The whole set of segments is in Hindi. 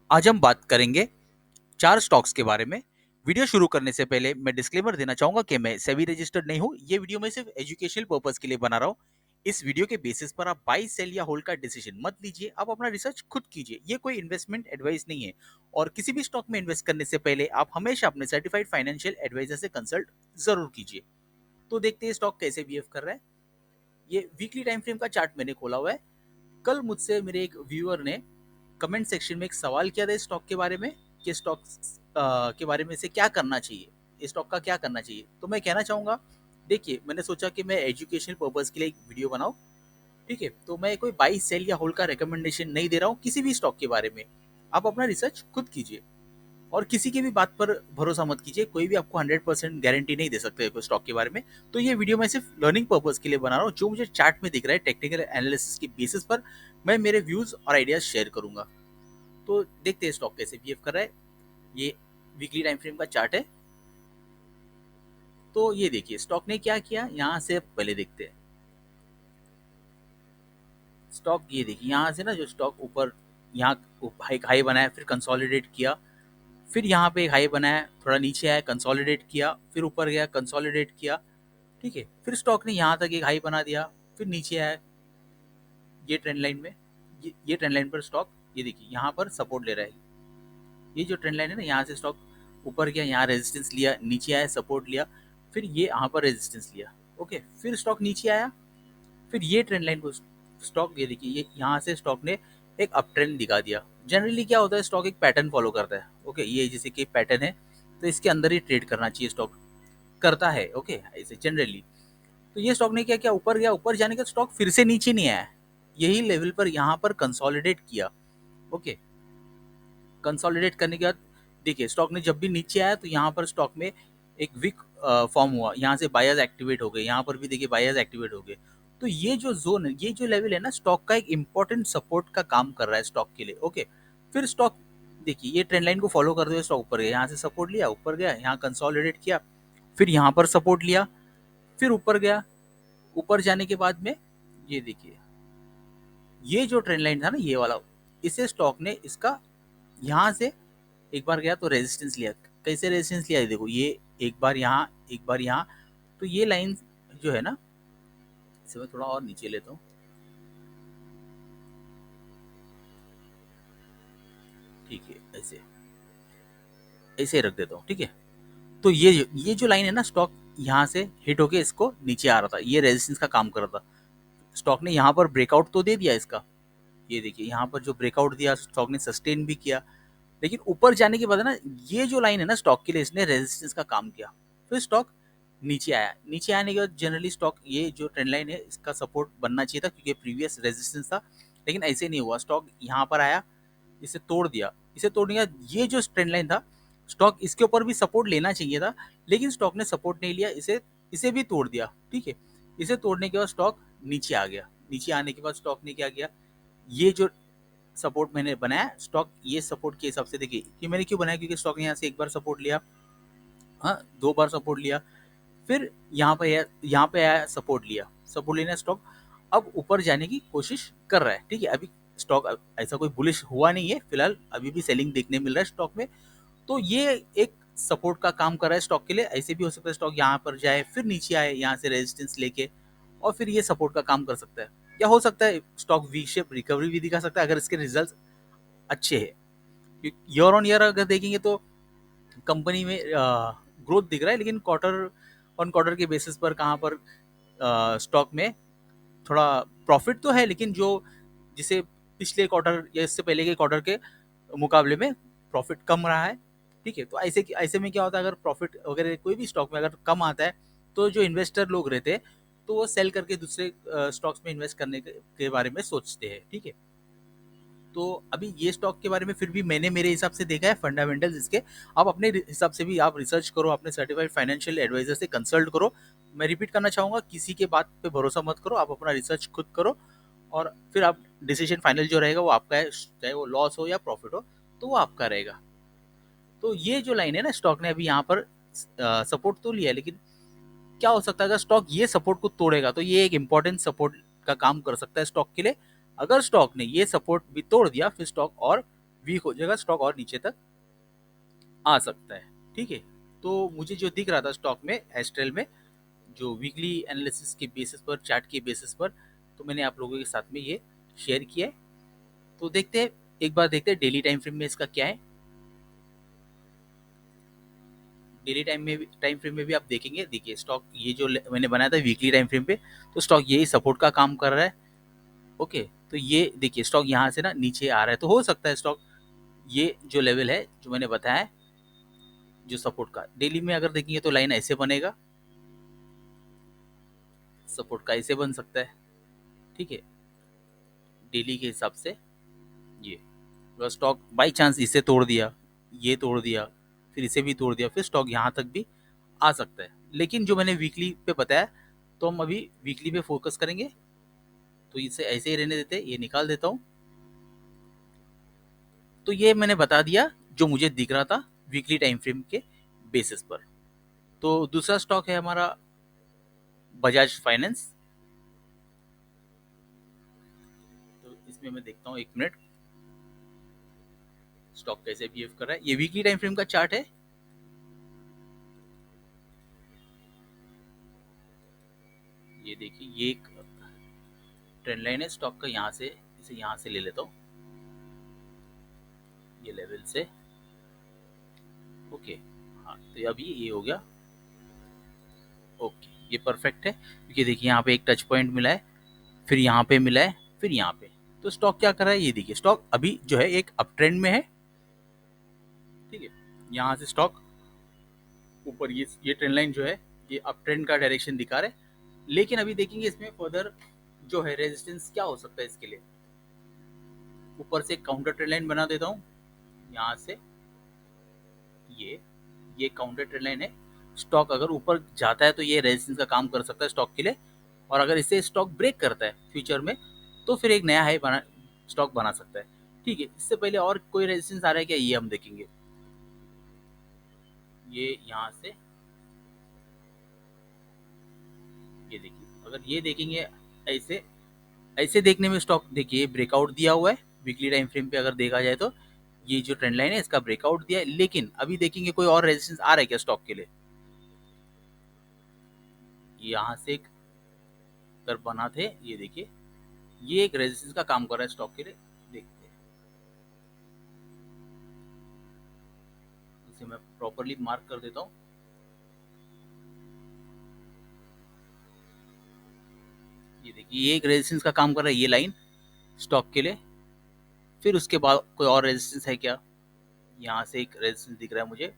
आज हम बात करेंगे 4 स्टॉक्स के बारे में। वीडियो शुरू करने से पहले मैं डिस्क्लेमर देना चाहूंगा कि मैं सेबी रजिस्टर्ड नहीं हूं। ये वीडियो मैं सिर्फ एजुकेशनल पर्पस के लिए बना रहा हूं। इस वीडियो के बेसिस पर आप बाई सेल या होल्ड का डिसीजन मत लीजिए। आप अपना रिसर्च खुद कीजिए। ये कोई इन्वेस्टमेंट एडवाइस नहीं है और किसी भी स्टॉक में इन्वेस्ट करने से पहले आप हमेशा अपने सर्टिफाइड फाइनेंशियल एडवाइजर से कंसल्ट जरूर कीजिए। तो देखते हैं स्टॉक कैसे बिहेव कर रहा है। ये वीकली टाइम फ्रेम का चार्ट मैंने खोला हुआ है। कल मुझसे मेरे एक व्यूअर ने कमेंट सेक्शन में एक सवाल किया था इस स्टॉक के बारे में कि स्टॉक के बारे में से क्या करना चाहिए, इस स्टॉक का क्या करना चाहिए। तो मैं कहना चाहूँगा, देखिए मैंने सोचा कि मैं एजुकेशनल पर्पज़ के लिए एक वीडियो बनाऊँ। ठीक है, तो मैं कोई बाई सेल या होल्ड का रिकमेंडेशन नहीं दे रहा हूँ किसी भी स्टॉक के बारे में। आप अपना रिसर्च खुद कीजिए और किसी की भी बात पर भरोसा मत कीजिए। कोई भी आपको 100% गारंटी नहीं दे सकते कोई स्टॉक के बारे में। तो ये वीडियो मैं सिर्फ लर्निंग पर्पज के लिए बना रहा हूँ। जो मुझे चार्ट में दिख रहा है टेक्निकल एनालिसिस की बेसिस पर मैं मेरे व्यूज और आइडियाज शेयर करूंगा। तो देखते हैं स्टॉक कैसे बिहेव कर रहा है। ये वीकली टाइम फ्रेम का चार्ट है। तो ये देखिए स्टॉक ने क्या किया, यहाँ से पहले देखते हैं। स्टॉक ये देखिए यहाँ से ना, जो स्टॉक ऊपर यहाँ हाई बनाया, फिर कंसोलिडेट किया, फिर यहाँ पे एक हाई बनाया, थोड़ा नीचे आया, कंसोलिडेट किया, फिर ऊपर गया, कंसोलिडेट किया। ठीक है, फिर स्टॉक ने यहाँ तक एक हाई बना दिया, फिर नीचे आया ये ट्रेंड लाइन में। ये ट्रेंड लाइन पर स्टॉक ये देखिए यहाँ पर सपोर्ट ले रहा है। ये जो ट्रेंड लाइन है ना, यहाँ से स्टॉक ऊपर गया, यहाँ रेजिस्टेंस लिया, नीचे आया, सपोर्ट लिया, फिर ये यहाँ पर रेजिस्टेंस लिया। ओके, फिर स्टॉक नीचे आया, फिर ये ट्रेंड लाइन को स्टॉक ये देखिए, ये यहाँ से स्टॉक ने एक अप ट्रेंड दिखा दिया। जनरली क्या होता है, स्टॉक एक पैटर्न फॉलो करता है। ओके, ये जैसे कि पैटर्न है तो इसके अंदर ही ट्रेड करना चाहिए, स्टॉक करता है। ओके, ऐसे जनरली। तो ये स्टॉक ने क्या किया, ऊपर गया, ऊपर जाने का स्टॉक फिर से नीचे नहीं आया, यही लेवल पर यहाँ पर कंसोलिडेट किया। ओके, कंसोलिडेट करने के बाद देखिए स्टॉक ने जब भी नीचे आया तो यहाँ पर स्टॉक में एक वीक फॉर्म हुआ, यहाँ से बायर्स एक्टिवेट हो गए, यहाँ पर भी देखिए बायर्स एक्टिवेट हो गए। तो ये जो जोन है, ये जो लेवल है ना, स्टॉक का एक इंपॉर्टेंट सपोर्ट का काम कर रहा है स्टॉक के लिए। ओके, फिर स्टॉक देखिए ये ट्रेंड लाइन को फॉलो करते हुए स्टॉक ऊपर गया, यहाँ से सपोर्ट लिया, ऊपर गया, यहाँ कंसोलिडेट किया, फिर यहाँ पर सपोर्ट लिया, फिर ऊपर गया। ऊपर जाने के बाद में ये देखिए, ये जो ट्रेंड लाइन था ना, ये वाला, इसे स्टॉक ने इसका यहाँ से एक बार गया तो रेजिस्टेंस लिया। कैसे रेजिस्टेंस लिया, देखो ये एक बार यहाँ, एक बार यहाँ। तो ये लाइन जो है ना, इसे मैं थोड़ा और नीचे लेता हूँ। ठीक है, ऐसे ऐसे रख देता हूँ। ठीक है, तो ये जो लाइन है ना, स्टॉक यहाँ से हिट होके इसको नीचे आ रहा था, ये रेजिस्टेंस का काम कर रहा था। स्टॉक ने यहाँ पर ब्रेकआउट तो दे दिया इसका, ये देखिए यहाँ पर जो ब्रेकआउट दिया, स्टॉक ने सस्टेन भी किया। लेकिन ऊपर जाने के बाद ना, ये जो लाइन है ना स्टॉक के लिए, इसने रेजिस्टेंस का काम किया। फिर स्टॉक नीचे आया, नीचे आने के बाद जनरली स्टॉक, ये जो ट्रेंड लाइन है इसका सपोर्ट बनना चाहिए था क्योंकि प्रीवियस रेजिस्टेंस था। लेकिन ऐसे नहीं हुआ, स्टॉक यहाँ पर आया, इसे तोड़ दिया। इसे तोड़ने के बाद ये जो ट्रेंड लाइन था, स्टॉक इसके ऊपर भी सपोर्ट लेना चाहिए था, लेकिन स्टॉक ने सपोर्ट नहीं लिया, इसे इसे भी तोड़ दिया। ठीक है, इसे तोड़ने के बाद स्टॉक नीचे आ गया। नीचे आने के बाद स्टॉक ने क्या किया, ये जो सपोर्ट मैंने बनाया, स्टॉक ये सपोर्ट के हिसाब से देखिए कि मैंने क्यों बनाया, क्योंकि स्टॉक ने यहाँ से एक बार सपोर्ट लिया, हाँ दो बार सपोर्ट लिया, फिर यहाँ पे आया, सपोर्ट लिया, सपोर्ट लेना, स्टॉक अब ऊपर जाने की कोशिश कर रहा है। ठीक है, अभी स्टॉक ऐसा कोई बुलिश हुआ नहीं है फिलहाल, अभी भी सेलिंग देखने मिल रहा है स्टॉक में। तो ये एक सपोर्ट का काम कर रहा है स्टॉक के लिए। ऐसे भी हो सकता है स्टॉक यहाँ पर जाए, फिर नीचे आए, यहाँ से रेजिस्टेंस लेके, और फिर ये सपोर्ट का काम कर सकता है। या हो सकता है स्टॉक वी शेप रिकवरी भी दिखा सकता है अगर इसके रिजल्ट अच्छे हैं। ईयर ऑन ईयर अगर देखेंगे तो कंपनी में ग्रोथ दिख रहा है, लेकिन क्वार्टर ऑन क्वार्टर के बेसिस पर कहाँ पर स्टॉक में थोड़ा प्रॉफिट तो है, लेकिन जो जिसे पिछले क्वार्टर या इससे पहले के क्वार्टर के मुकाबले में प्रॉफिट कम रहा है। ठीक है, तो ऐसे में क्या होता है, अगर प्रॉफिट वगैरह कोई भी स्टॉक में अगर कम आता है, तो जो इन्वेस्टर लोग रहते हैं तो वो सेल करके दूसरे स्टॉक्स में इन्वेस्ट करने के बारे में सोचते हैं। ठीक है, तो अभी ये स्टॉक के बारे में फिर भी मैंने मेरे हिसाब से देखा है फंडामेंटल्स इसके। आप अपने हिसाब से भी आप रिसर्च करो, अपने सर्टिफाइड फाइनेंशियल एडवाइजर से कंसल्ट करो। मैं रिपीट करना चाहूँगा, किसी के बात पे भरोसा मत करो, आप अपना रिसर्च खुद करो और फिर आप डिसीजन फाइनल जो रहेगा वो आपका है, चाहे वो लॉस हो या प्रॉफिट हो तो वो आपका रहेगा। तो ये जो लाइन है ना, स्टॉक ने अभी यहाँ पर सपोर्ट तो लिया है, लेकिन क्या हो सकता है अगर स्टॉक ये सपोर्ट को तोड़ेगा तो ये एक इंपॉर्टेंट सपोर्ट का काम कर सकता है स्टॉक के लिए। अगर स्टॉक ने ये सपोर्ट भी तोड़ दिया, फिर स्टॉक और वीक हो जाएगा, स्टॉक और नीचे तक आ सकता है। ठीक है, तो मुझे जो दिख रहा था स्टॉक में, एस्ट्रल में, जो वीकली एनालिसिस के बेसिस पर, चार्ट के बेसिस पर, तो मैंने आप लोगों के साथ में ये शेयर किया है। तो देखते हैं, एक बार देखते हैं डेली टाइम फ्रेम में इसका क्या है। डेली टाइम फ्रेम में भी आप देखेंगे, देखिए स्टॉक ये जो मैंने बनाया था वीकली टाइम फ्रेम पे, तो स्टॉक यही सपोर्ट का काम कर रहा है। ओके, तो ये देखिए स्टॉक यहाँ से ना नीचे आ रहा है, तो हो सकता है स्टॉक ये जो लेवल है जो मैंने बताया है, जो सपोर्ट का, डेली में अगर देखेंगे तो लाइन ऐसे बनेगा, सपोर्ट का ऐसे बन सकता है। ठीक है, डेली के हिसाब से ये, अगर स्टॉक बाई चांस इसे तोड़ दिया, ये तोड़ दिया, फिर इसे भी तोड़ दिया, फिर स्टॉक यहाँ तक भी आ सकता है। लेकिन जो मैंने वीकली पे बताया, तो हम अभी वीकली पे फोकस करेंगे, तो इसे ऐसे ही रहने देते, ये निकाल देता हूँ। तो ये मैंने बता दिया जो मुझे दिख रहा था वीकली टाइम फ्रेम के बेसिस पर। तो दूसरा स्टॉक है हमारा बजाज फाइनेंस। तो इसमें मैं देखता हूँ, एक मिनट, स्टॉक कैसे बिहेव कर रहा है। ये वीकली टाइम फ्रेम का चार्ट है। ये देखिए, ये एक ट्रेंड लाइन है स्टॉक का, यहाँ से इसे यहाँ से ले लेता हूँ, ये लेवल से। ओके, हाँ, तो अभी ये हो गया। ओके, ये परफेक्ट है, क्योंकि देखिए यहाँ पे एक टच पॉइंट मिला है, फिर यहाँ पे मिला है, फिर यहाँ पे। तो स्टॉक क्या कर रहा है, ये देखिए स्टॉक अभी जो है एक अप ट्रेंड में है। ठीक है, यहाँ से स्टॉक ऊपर, ये ट्रेंड लाइन जो है ये अप ट्रेंड का डायरेक्शन दिखा रहा है। लेकिन अभी देखेंगे इसमें फर्दर जो है रेजिस्टेंस क्या हो सकता है इसके लिए। ऊपर से एक काउंटर ट्रेंड लाइन बना देता हूँ, यहाँ से ये ये काउंटर ट्रेंड लाइन है। स्टॉक अगर ऊपर जाता है तो ये रेजिस्टेंस का काम कर सकता है स्टॉक के लिए, और अगर इसे स्टॉक ब्रेक करता है फ्यूचर में, तो फिर एक नया हाई बना, स्टॉक बना सकता है। ठीक है, इससे पहले और कोई रेजिस्टेंस आ रहा है क्या, ये हम देखेंगे। ये यहाँ से, ये देखिए, अगर ये देखेंगे ऐसे, ऐसे देखने में स्टॉक देखिए ब्रेकआउट दिया हुआ है वीकली टाइम फ्रेम पे, अगर देखा जाए तो ये जो ट्रेंड लाइन है इसका ब्रेकआउट दिया है। लेकिन अभी देखेंगे कोई और रेजिस्टेंस आ रहा है क्या स्टॉक के लिए। यहाँ से एक कर बना थे, ये देखिए, ये एक रेजिस्टेंस का काम कर रहा है स्टॉक के लिए। देखते हैं, इसे मैं प्रॉपरली मार्क कर देता हूँ। ये देखिए, ये एक रेजिस्टेंस का काम कर रहा है ये लाइन स्टॉक के लिए। फिर उसके बाद कोई और रेजिस्टेंस है क्या, यहाँ से एक रेजिस्टेंस दिख रहा है मुझे,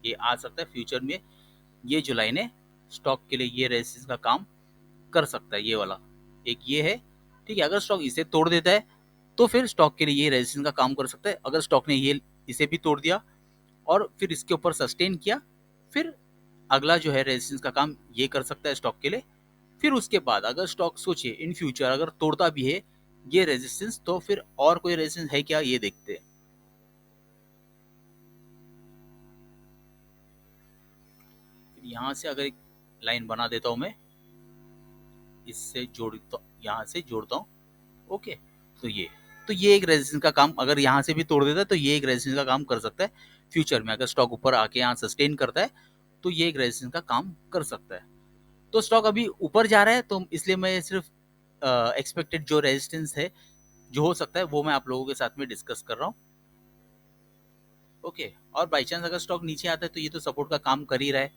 ये आ सकता है फ्यूचर में। ये जो लाइन है स्टॉक के लिए, ये रेजिस्टेंस का काम कर सकता है, ये वाला एक ये है। ठीक है, अगर स्टॉक इसे तोड़ देता है तो फिर स्टॉक के लिए ये रेजिस्टेंस का काम कर सकता है। अगर स्टॉक ने ये इसे भी तोड़ दिया और फिर इसके ऊपर सस्टेन किया, फिर अगला जो है रेजिस्टेंस का काम ये कर सकता है स्टॉक के लिए। फिर उसके बाद अगर स्टॉक सोचे इन फ्यूचर अगर तोड़ता भी है ये रेजिस्टेंस, तो फिर और कोई रेजिस्टेंस है क्या, ये देखते हैं। फिर यहाँ से अगर एक लाइन बना देता हूँ मैं, इससे जोड़ता, यहाँ से जोड़ता हूँ। ओके, तो ये एक रेजिस्टेंस का काम, अगर यहाँ से भी तोड़ देता है तो ये एक रेजिस्टेंस का काम कर सकता है फ्यूचर में। अगर स्टॉक ऊपर आके यहाँ सस्टेन करता है तो ये एक रेजिस्टेंस का काम कर सकता है। तो स्टॉक अभी ऊपर जा रहा है, तो इसलिए मैं सिर्फ एक्सपेक्टेड जो रेजिस्टेंस है जो हो सकता है वो मैं आप लोगों के साथ में डिस्कस कर रहा हूँ। ओके, और बाई चांस अगर स्टॉक नीचे आता है तो ये तो सपोर्ट का काम कर ही रहा है।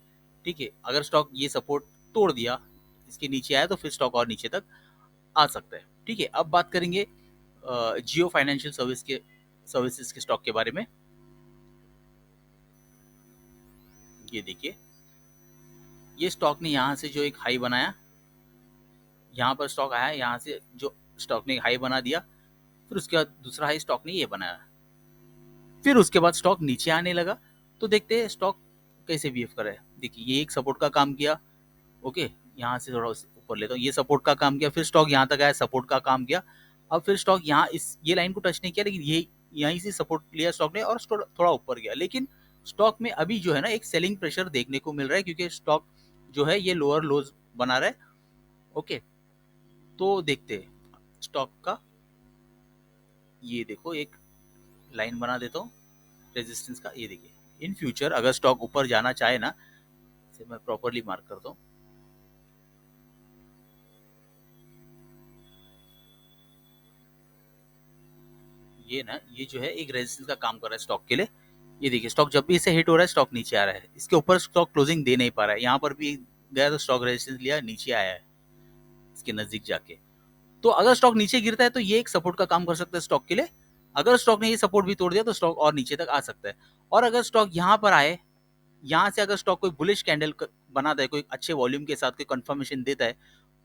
ठीक है, अगर स्टॉक ये सपोर्ट तोड़ दिया, इसके नीचे आया, तो फिर स्टॉक और नीचे तक आ सकता है। ठीक है, अब बात करेंगे जियो फाइनेंशियल सर्विसेज के स्टॉक के बारे में। ये देखिए, ये स्टॉक ने यहाँ से जो एक हाई बनाया, यहाँ पर स्टॉक आया, यहाँ से जो स्टॉक ने हाई बना दिया, फिर उसके बाद दूसरा हाई स्टॉक ने ये बनाया, फिर उसके बाद स्टॉक नीचे आने लगा। तो देखते हैं स्टॉक कैसे बिहेव कर रहा है। देखिए, ये एक सपोर्ट का काम किया। ओके, यहाँ से थोड़ा ऊपर लेता हूँ, ये सपोर्ट का काम किया, फिर स्टॉक यहाँ तक आया, सपोर्ट का काम किया। अब फिर स्टॉक यहाँ इस ये लाइन को टच नहीं किया, लेकिन ये यहीं से सपोर्ट लिया स्टॉक ने और थोड़ा ऊपर गया। लेकिन स्टॉक में अभी जो है ना एक सेलिंग प्रेशर देखने को मिल रहा है, क्योंकि स्टॉक जो है ये लोअर लोज बना रहा है। ओके, तो देखते हैं स्टॉक का, ये देखो एक लाइन बना देता हूँ रेजिस्टेंस का। ये देखिए, इन फ्यूचर अगर स्टॉक ऊपर जाना चाहे ना, इसे मैं प्रॉपरली मार्क करता हूँ, ये ना, ये जो है एक रेजिस्टेंस का काम कर रहा है स्टॉक के लिए। ये देखिए, स्टॉक जब भी इसे हिट हो रहा है स्टॉक नीचे आ रहा है, इसके ऊपर स्टॉक क्लोजिंग दे नहीं पा रहा है। यहाँ पर भी गया तो स्टॉक रेजिस्टेंस लिया, नीचे आया है इसके नजदीक जाके। तो अगर स्टॉक नीचे गिरता है तो ये एक सपोर्ट का काम कर सकता है स्टॉक के लिए। अगर स्टॉक ने ये सपोर्ट भी तोड़ दिया तो स्टॉक और नीचे तक आ सकता है। और अगर स्टॉक यहाँ पर आए, यहाँ से अगर स्टॉक कोई बुलिश कैंडल बनाता है, कोई अच्छे वॉल्यूम के साथ कोई कंफर्मेशन देता है,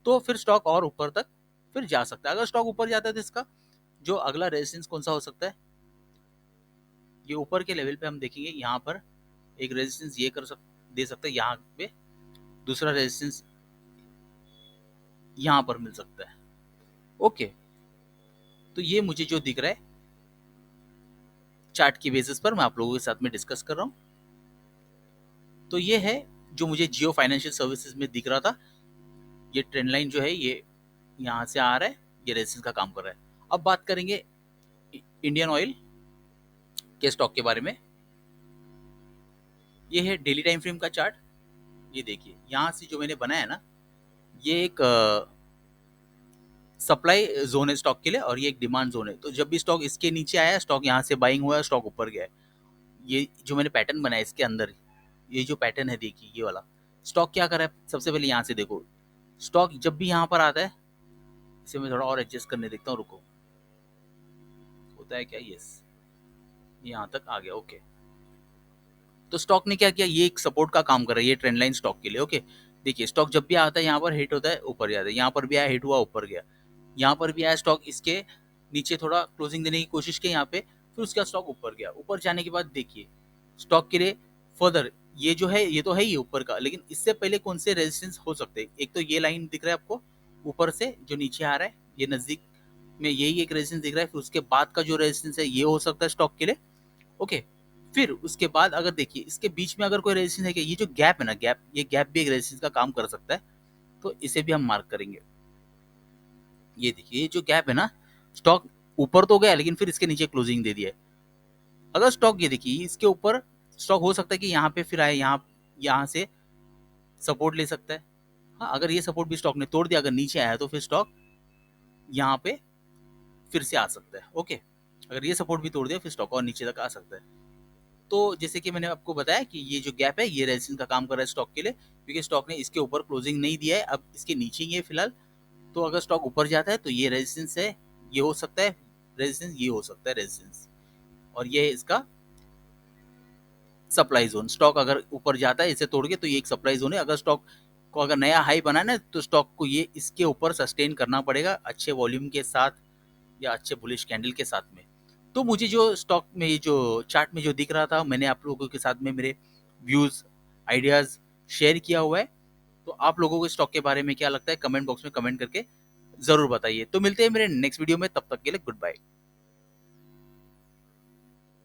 तो फिर स्टॉक और ऊपर तक फिर जा सकता है। अगर स्टॉक ऊपर जाता है तो इसका जो अगला रेजिस्टेंस कौन सा हो सकता है, ये ऊपर के लेवल पे हम देखेंगे, यहाँ पर एक रेजिस्टेंस ये दे सकता है, यहाँ पे दूसरा रेजिस्टेंस यहाँ पर मिल सकता है। ओके, तो ये मुझे जो दिख रहा है चार्ट की बेसिस पर मैं आप लोगों के साथ में डिस्कस कर रहा हूँ। तो ये है जो मुझे जियो फाइनेंशियल सर्विसेज में दिख रहा था। ये ट्रेंड लाइन जो है ये यहाँ से आ रहा है, ये रेजिस्टेंस का काम कर रहा है। अब बात करेंगे इंडियन ऑयल के स्टॉक के बारे में। ये है डेली टाइम फ्रेम का चार्ट। ये देखिए, यहाँ से जो मैंने बनाया है ना, ये एक सप्लाई जोन है स्टॉक के लिए और ये एक डिमांड जोन है। तो जब भी स्टॉक इसके नीचे आया, स्टॉक यहाँ से बाइंग हुआ है, स्टॉक ऊपर गया है। ये जो मैंने पैटर्न बनाया इसके अंदर, ये जो पैटर्न है देखिए, ये वाला स्टॉक क्या कर रहा है, सबसे पहले यहाँ से देखो। स्टॉक जब भी यहाँ पर आता है, इसे मैं थोड़ा और एडजस्ट करने देखता हूँ, रुको, होता है क्या, यस, यहाँ तक आ गया। ओके, तो स्टॉक ने क्या किया, ये एक सपोर्ट का काम कर रहा है, ये ट्रेंड लाइन स्टॉक के लिए। ओके, देखिए स्टॉक जब भी आता है यहाँ पर हिट होता है, ऊपर जाता है। यहाँ पर भी आया, हिट हुआ, ऊपर गया। यहाँ पर भी आया स्टॉक, इसके नीचे थोड़ा क्लोजिंग देने की कोशिश की यहाँ पे, फिर उसका स्टॉक ऊपर गया। ऊपर जाने के बाद देखिए स्टॉक के लिए फर्दर ये जो है, ये तो है ही ऊपर का, लेकिन इससे पहले कौन से रेजिस्टेंस हो सकते हैं। एक तो ये लाइन दिख रहा है आपको ऊपर से जो नीचे आ रहा है, ये नजदीक में यही एक रेजिस्टेंस दिख रहा है। फिर उसके बाद का जो रेजिस्टेंस है ये हो सकता है स्टॉक के लिए। ओके, फिर उसके बाद अगर देखिए इसके बीच में अगर कोई रेजिस्टेंस है कि ये जो गैप है ना, गैप, ये गैप भी एक रेजिस्टेंस का काम कर सकता है। तो इसे भी हम मार्क करेंगे। ये देखिए, ये जो गैप है ना, स्टॉक ऊपर तो गया लेकिन फिर इसके नीचे क्लोजिंग दे दिया है। अगर स्टॉक, ये देखिए इसके ऊपर स्टॉक हो सकता है कि यहाँ पे फिर आए, यहाँ से सपोर्ट ले सकता है। हाँ, अगर ये सपोर्ट भी स्टॉक ने तोड़ दिया, अगर नीचे आया तो फिर स्टॉक यहाँ पे फिर से आ सकता है। ओके, अगर ये सपोर्ट भी तोड़ दिया फिर स्टॉक और नीचे तक आ सकता है। तो जैसे कि मैंने आपको बताया कि ये जो गैप है ये रेजिस्टेंस का काम कर रहा है स्टॉक के लिए, क्योंकि स्टॉक ने इसके ऊपर क्लोजिंग नहीं दिया है, अब इसके नीचे ही है फिलहाल। तो अगर स्टॉक ऊपर जाता है तो ये रेजिस्टेंस है, ये हो सकता है रेजिस्टेंस, ये हो सकता है रेजिस्टेंस, और ये है इसका सप्लाई जोन। स्टॉक अगर ऊपर जाता है इसे तोड़ के तो ये एक सप्लाई जोन है। अगर स्टॉक को अगर नया हाई बनाना है तो स्टॉक को ये इसके ऊपर सस्टेन करना पड़ेगा अच्छे वॉल्यूम के साथ या अच्छे बुलिश कैंडल के साथ में। तो मुझे जो स्टॉक में ये जो चार्ट में जो दिख रहा था, मैंने आप लोगों के साथ में मेरे व्यूज, आइडियाज शेयर किया हुआ है। तो आप लोगों को स्टॉक के बारे में क्या लगता है, कमेंट बॉक्स में कमेंट करके जरूर बताइए। तो मिलते हैं मेरे नेक्स्ट वीडियो में, तब तक के लिए गुड बाय।